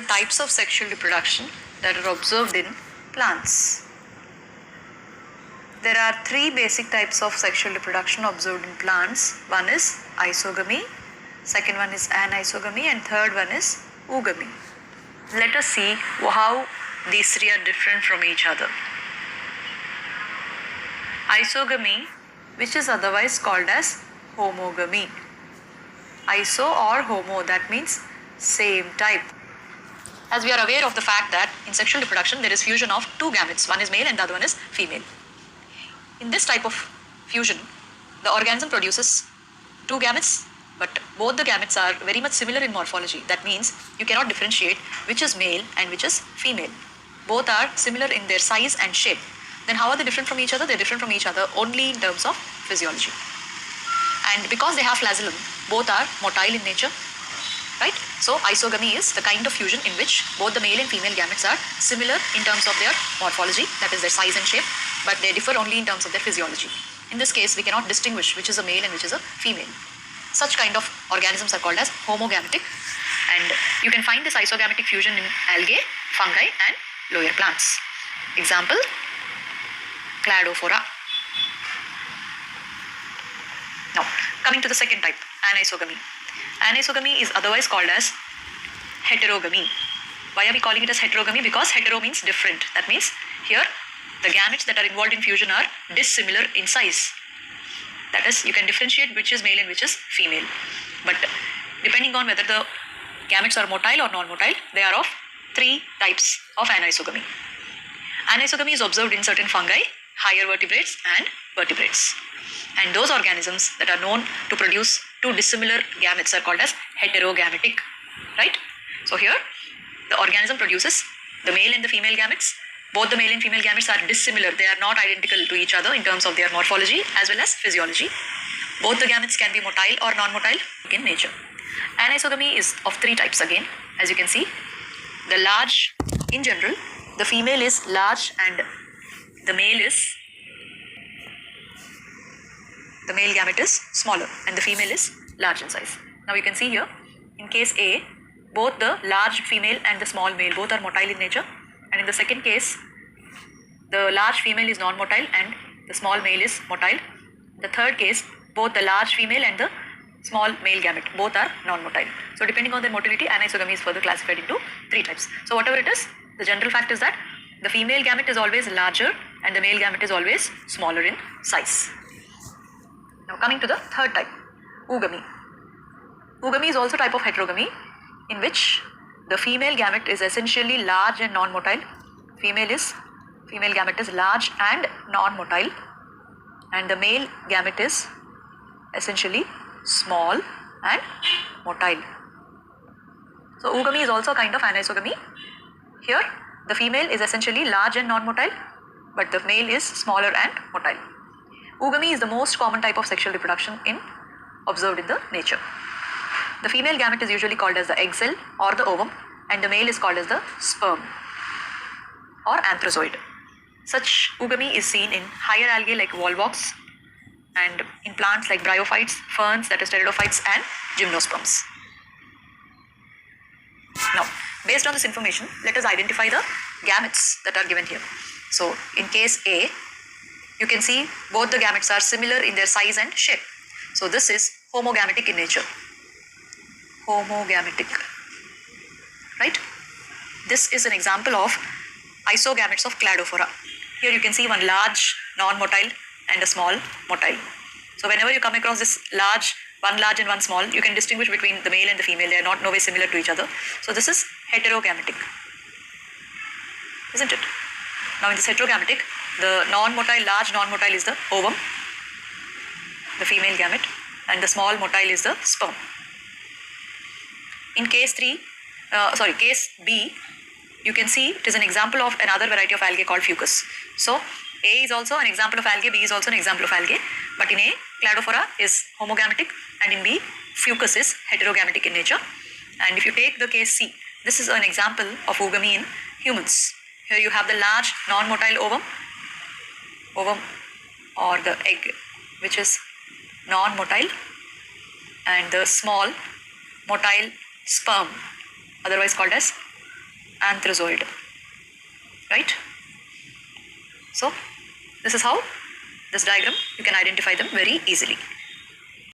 types of sexual reproduction that are observed in plants. There are three basic types of sexual reproduction observed in plants. One is isogamy, second one is anisogamy, and third one is oogamy. Let us see how these three are different from each other. Isogamy, which is otherwise called as homogamy. Iso or homo, that means same type. As we are aware of the fact that in sexual reproduction there is fusion of two gametes, one is male and the other one is female. In this type of fusion, the organism produces two gametes, but both the gametes are very much similar in morphology. That means you cannot differentiate which is male and which is female. Both are similar in their size and shape. Then how are they different from each other? They're different from each other only in terms of physiology. And because they have flagellum, both are motile in nature, right? So isogamy is the kind of fusion in which both the male and female gametes are similar in terms of their morphology, that is their size and shape, but they differ only in terms of their physiology. In this case, we cannot distinguish which is a male and which is a female. Such kind of organisms are called as homogametic, and you can find this isogametic fusion in algae, fungi and lower plants. Example, Cladophora. Now, coming to the second type, anisogamy. Anisogamy is otherwise called as heterogamy. Why are we calling it as heterogamy? Because hetero means different. That means here the gametes that are involved in fusion are dissimilar in size. That is, you can differentiate which is male and which is female. But depending on whether the gametes are motile or non-motile, they are of three types of anisogamy. Anisogamy is observed in certain fungi, higher vertebrates and vertebrates. And those organisms that are known to produce two dissimilar gametes are called as heterogametic, right? So here, the organism produces the male and the female gametes. Both the male and female gametes are dissimilar. They are not identical to each other in terms of their morphology as well as physiology. Both the gametes can be motile or non-motile in nature. Anisogamy is of three types again. As you can see, the large, in general, the female is large and the male gamete is smaller and the female is large in size. Now you can see here, in case A, both the large female and the small male both are motile in nature, and in the second case, the large female is non-motile and the small male is motile. The third case, both the large female and the small male gamete both are non-motile. So depending on their motility, anisogamy is further classified into three types. So whatever it is, the general fact is that the female gamete is always larger and the male gamete is always smaller in size. Now coming to the third type, oogamy. Oogamy is also a type of heterogamy in which the female gamete is essentially large and non-motile. Female gamete is large and non-motile, and the male gamete is essentially small and motile. So oogamy is also a kind of anisogamy. Here the female is essentially large and non-motile, but the male is smaller and motile. Oogamy is the most common type of sexual reproduction observed in the nature. The female gamete is usually called as the egg cell or the ovum, and the male is called as the sperm or anthrozoid. Such oogamy is seen in higher algae like volvox and in plants like bryophytes, ferns, that is pteridophytes, and gymnosperms. Now, based on this information, let us identify the gametes that are given here. So, in case A, you can see both the gametes are similar in their size and shape. So, this is homogametic in nature. Homogametic, right? This is an example of isogametes of Cladophora. Here you can see one large non-motile and a small motile. So whenever you come across this one large and one small, you can distinguish between the male and the female. They are not no way similar to each other. So this is heterogametic, isn't it? Now in this heterogametic, the large non-motile is the ovum, the female gamete, and the small motile is the sperm. In case B, you can see it is an example of another variety of algae called fucus. So A is also an example of algae, B is also an example of algae, but in A, Cladophora is homogametic, and in B, fucus is heterogametic in nature. And if you take the case C, this is an example of oogamy in humans. Here you have the large non-motile ovum or the egg, which is non-motile, and the small motile sperm, otherwise called as anthrazoid, right? So this is how this diagram you can identify them very easily.